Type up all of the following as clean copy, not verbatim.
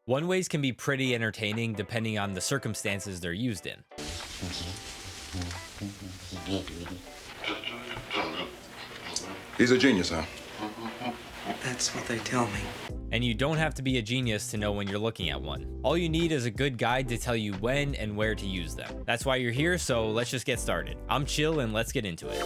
One-ways can be pretty entertaining depending on the circumstances they're used in. He's a genius, huh? That's what they tell me. And you don't have to be a genius to know when you're looking at one. All you need is a good guide to tell you when and where to use them. That's why you're here, so let's just get started. I'm Chill and let's get into it.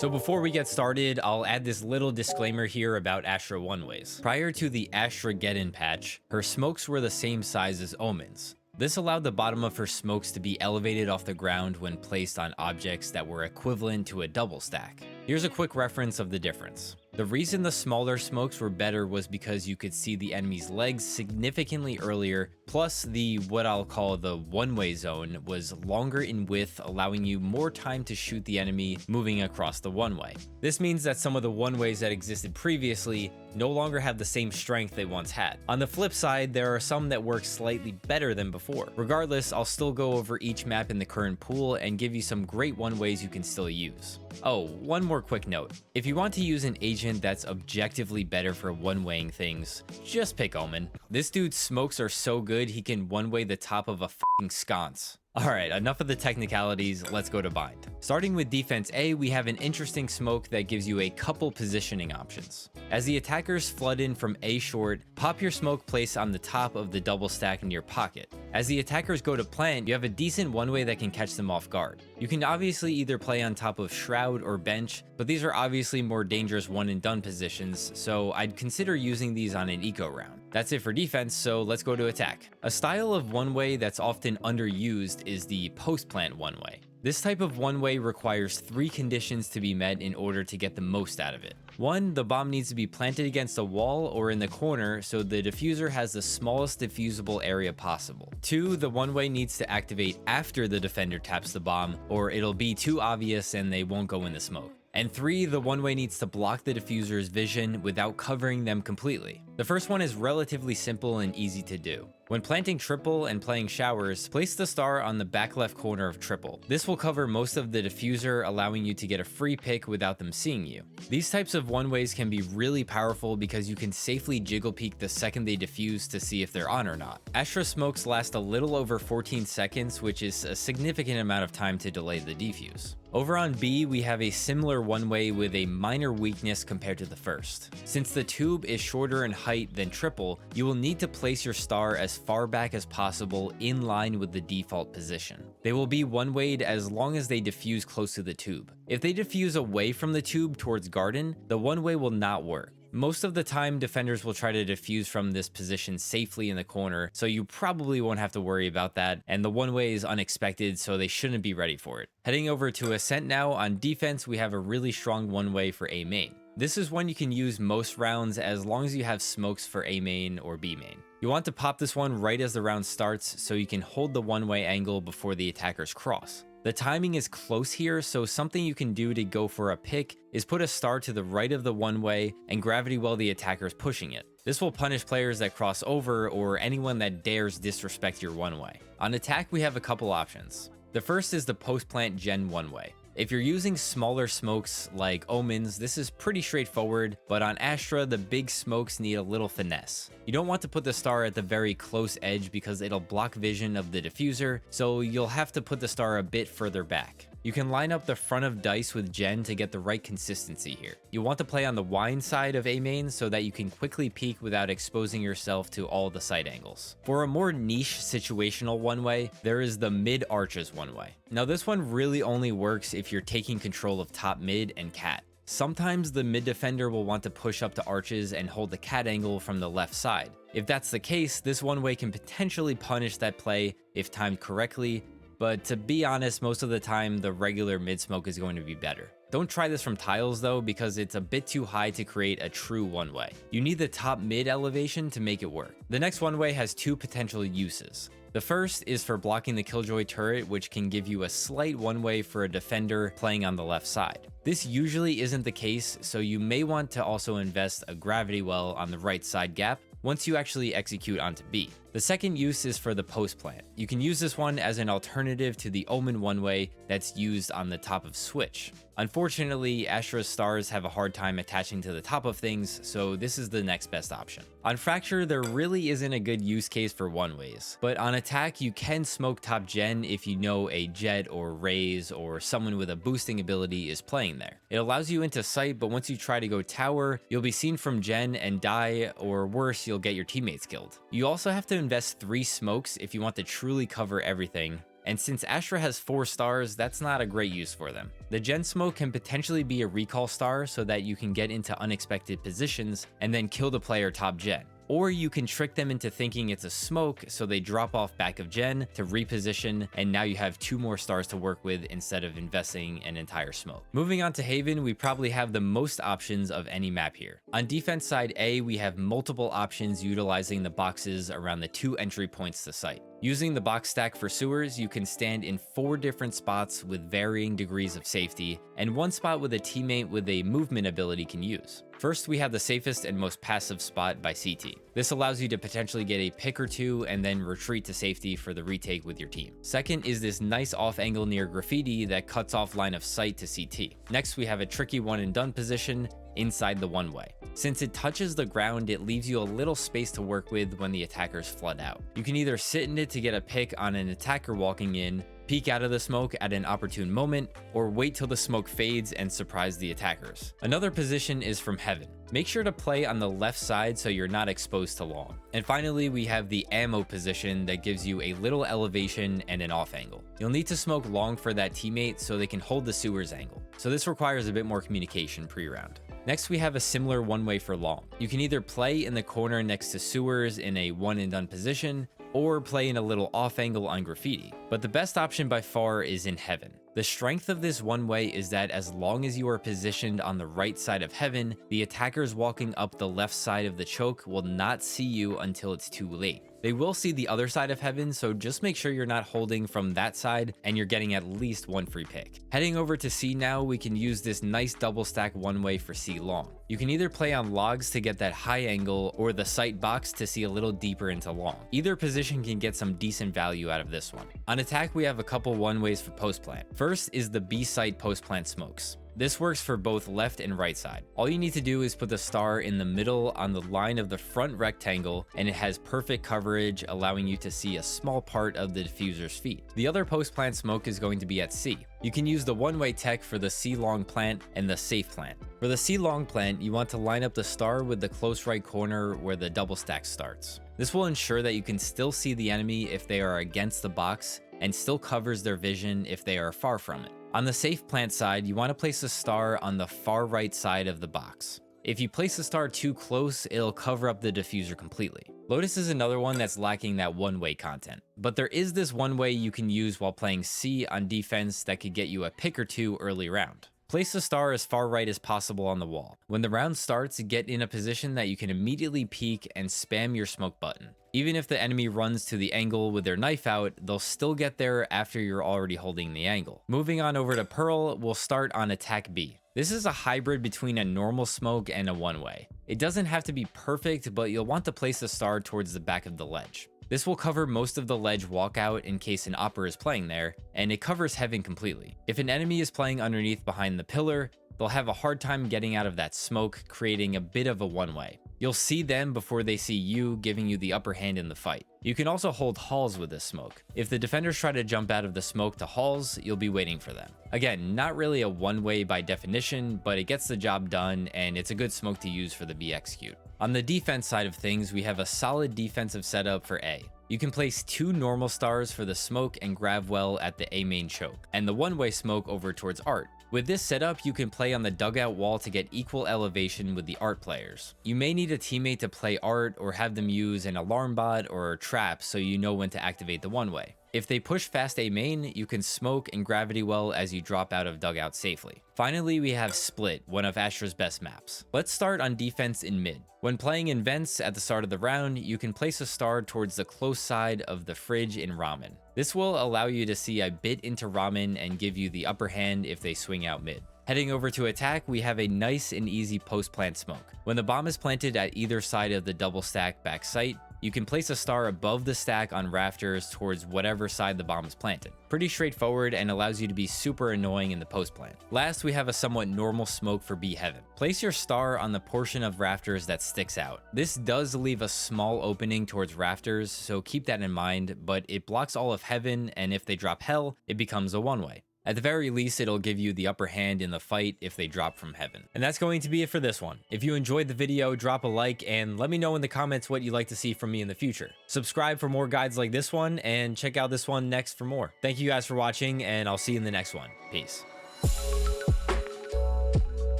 So before we get started, I'll add this little disclaimer here about Astra one-ways. Prior to the Astra get-in patch, her smokes were the same size as Omen's. This allowed the bottom of her smokes to be elevated off the ground when placed on objects that were equivalent to a double stack. Here's a quick reference of the difference. The reason the smaller smokes were better was because you could see the enemy's legs significantly earlier, plus the what I'll call the one-way zone was longer in width, allowing you more time to shoot the enemy moving across the one-way. This means that some of the one-ways that existed previously no longer have the same strength they once had. On the flip side, there are some that work slightly better than before. Regardless, I'll still go over each map in the current pool and give you some great one-ways you can still use. Oh, one more quick note. If you want to use an agent that's objectively better for one-waying things, just pick Omen. This dude's smokes are so good he can one-way the top of a f***ing sconce. Alright, enough of the technicalities, let's go to bind. Starting with defense A, we have an interesting smoke that gives you a couple positioning options. As the attackers flood in from A short, pop your smoke placed on the top of the double stack in your pocket. As the attackers go to plant, you have a decent one-way that can catch them off guard. You can obviously either play on top of Shroud or Bench, but these are obviously more dangerous one and done positions, so I'd consider using these on an eco round. That's it for defense, so let's go to attack. A style of one-way that's often underused is the post-plant one-way. This type of one-way requires 3 conditions to be met in order to get the most out of it. 1, the bomb needs to be planted against a wall or in the corner so the diffuser has the smallest diffusable area possible. 2, the one-way needs to activate after the defender taps the bomb, or it'll be too obvious and they won't go in the smoke. And 3, the one-way needs to block the diffuser's vision without covering them completely. The first one is relatively simple and easy to do. When planting triple and playing showers, place the star on the back left corner of triple. This will cover most of the diffuser, allowing you to get a free pick without them seeing you. These types of one-ways can be really powerful because you can safely jiggle peek the second they diffuse to see if they're on or not. Astra smokes last a little over 14 seconds, which is a significant amount of time to delay the defuse. Over on B, we have a similar one-way with a minor weakness compared to the first. Since the tube is shorter in height than triple, you will need to place your star as far back as possible in line with the default position. They will be one-wayed as long as they diffuse close to the tube. If they diffuse away from the tube towards garden, the one-way will not work. Most of the time, defenders will try to defuse from this position safely in the corner, so you probably won't have to worry about that, and the one-way is unexpected, so they shouldn't be ready for it. Heading over to Ascent now, on defense, we have a really strong one-way for A main. This is one you can use most rounds as long as you have smokes for A main or B main. You want to pop this one right as the round starts so you can hold the one-way angle before the attackers cross. The timing is close here, so something you can do to go for a pick is put a star to the right of the one-way and gravity well the attacker's pushing it. This will punish players that cross over or anyone that dares disrespect your one-way. On attack, we have a couple options. The first is the post-plant gen one-way. If you're using smaller smokes like Omens, this is pretty straightforward, but on Astra, the big smokes need a little finesse. You don't want to put the star at the very close edge because it'll block vision of the diffuser, so you'll have to put the star a bit further back. You can line up the front of dice with gen to get the right consistency here. You want to play on the wine side of A main so that you can quickly peek without exposing yourself to all the sight angles. For a more niche situational one-way, there is the mid arches one-way. Now this one really only works if you're taking control of top mid and cat. Sometimes the mid defender will want to push up to arches and hold the cat angle from the left side. If that's the case, this one-way can potentially punish that play if timed correctly, but to be honest, most of the time, the regular mid-smoke is going to be better. Don't try this from tiles though, because it's a bit too high to create a true one-way. You need the top mid elevation to make it work. The next one-way has 2 potential uses. The first is for blocking the Killjoy turret, which can give you a slight one-way for a defender playing on the left side. This usually isn't the case, so you may want to also invest a gravity well on the right side gap once you actually execute onto B. The second use is for the post plant. You can use this one as an alternative to the Omen one-way that's used on the top of Switch. Unfortunately, Astra's stars have a hard time attaching to the top of things, so this is the next best option. On Fracture, there really isn't a good use case for one-ways, but on Attack, you can smoke top gen if you know a Jet or Raze or someone with a boosting ability is playing there. It allows you into sight, but once you try to go tower, you'll be seen from gen and die, or worse, you'll get your teammates killed. You also have to invest 3 smokes if you want to truly cover everything, and since Astra has 4 stars, that's not a great use for them. The gen smoke can potentially be a recall star so that you can get into unexpected positions and then kill the player top gen. Or you can trick them into thinking it's a smoke so they drop off back of gen to reposition, and now you have 2 more stars to work with instead of investing an entire smoke. Moving on to Haven, we probably have the most options of any map here. On defense side A, we have multiple options utilizing the boxes around the 2 entry points to site. Using the box stack for sewers, you can stand in 4 different spots with varying degrees of safety, and 1 spot with a teammate with a movement ability can use. First, we have the safest and most passive spot by CT. This allows you to potentially get a pick or 2 and then retreat to safety for the retake with your team. Second is this nice off angle near graffiti that cuts off line of sight to CT. Next, we have a tricky one and done position inside the one-way. Since it touches the ground, it leaves you a little space to work with when the attackers flood out. You can either sit in it to get a pick on an attacker walking in, peek out of the smoke at an opportune moment, or wait till the smoke fades and surprise the attackers. Another position is from heaven. Make sure to play on the left side so you're not exposed to long. And finally, we have the ammo position that gives you a little elevation and an off angle. You'll need to smoke long for that teammate so they can hold the sewers angle. So this requires a bit more communication pre-round. Next, we have a similar one-way for long. You can either play in the corner next to sewers in a one and done position, or play in a little off angle on graffiti. But the best option by far is in heaven. The strength of this one-way is that as long as you are positioned on the right side of heaven, the attackers walking up the left side of the choke will not see you until it's too late. They will see the other side of heaven, so just make sure you're not holding from that side and you're getting at least 1 free pick. Heading over to C now, we can use this nice double stack one-way for C long. You can either play on logs to get that high angle or the sight box to see a little deeper into long. Either position can get some decent value out of this one. On attack, we have a couple one-ways for post plant. First is the B site post plant smokes. This works for both left and right side. All you need to do is put the star in the middle on the line of the front rectangle, and it has perfect coverage, allowing you to see a small part of the diffuser's feet. The other post plant smoke is going to be at C. You can use the one-way tech for the C long plant and the safe plant. For the C long plant, you want to line up the star with the close right corner where the double stack starts. This will ensure that you can still see the enemy if they are against the box, and still covers their vision if they are far from it. On the safe plant side, you want to place a star on the far right side of the box. If you place the star too close, it'll cover up the diffuser completely. Lotus is another one that's lacking that one-way content, but there is this one way you can use while playing C on defense that could get you a pick or 2 early round. Place the star as far right as possible on the wall. When the round starts, get in a position that you can immediately peek and spam your smoke button. Even if the enemy runs to the angle with their knife out, they'll still get there after you're already holding the angle. Moving on over to Pearl, we'll start on attack B. This is a hybrid between a normal smoke and a one-way. It doesn't have to be perfect, but you'll want to place the star towards the back of the ledge. This will cover most of the ledge walkout in case an opper is playing there, and it covers heaven completely. If an enemy is playing underneath behind the pillar, they'll have a hard time getting out of that smoke, creating a bit of a one-way. You'll see them before they see you, giving you the upper hand in the fight. You can also hold halls with this smoke. If the defenders try to jump out of the smoke to halls, you'll be waiting for them. Again, not really a one-way by definition, but it gets the job done, and it's a good smoke to use for the B execute. On the defense side of things, we have a solid defensive setup for A. You can place 2 normal stars for the smoke and grab well at the A main choke, and the one-way smoke over towards Art. With this setup, you can play on the dugout wall to get equal elevation with the Art players. You may need a teammate to play Art or have them use an alarm bot or a trap so you know when to activate the one-way. If they push fast A main, you can smoke and gravity well as you drop out of dugout safely. Finally, we have Split, one of Astra's best maps. Let's start on defense in mid. When playing in vents at the start of the round, you can place a star towards the close side of the fridge in Ramen. This will allow you to see a bit into Ramen and give you the upper hand if they swing out mid. Heading over to attack, we have a nice and easy post-plant smoke. When the bomb is planted at either side of the double stack back site, You can place a star above the stack on rafters towards whatever side the bomb is planted. Pretty straightforward and allows you to be super annoying in the post plant. Last, we have a somewhat normal smoke for B-Heaven. Place your star on the portion of rafters that sticks out. This does leave a small opening towards rafters, so keep that in mind, but it blocks all of heaven, and if they drop hell, it becomes a one-way. At the very least, it'll give you the upper hand in the fight if they drop from heaven. And that's going to be it for this one. If you enjoyed the video, drop a like and let me know in the comments what you'd like to see from me in the future. Subscribe for more guides like this one and check out this one next for more. Thank you guys for watching and I'll see you in the next one. Peace.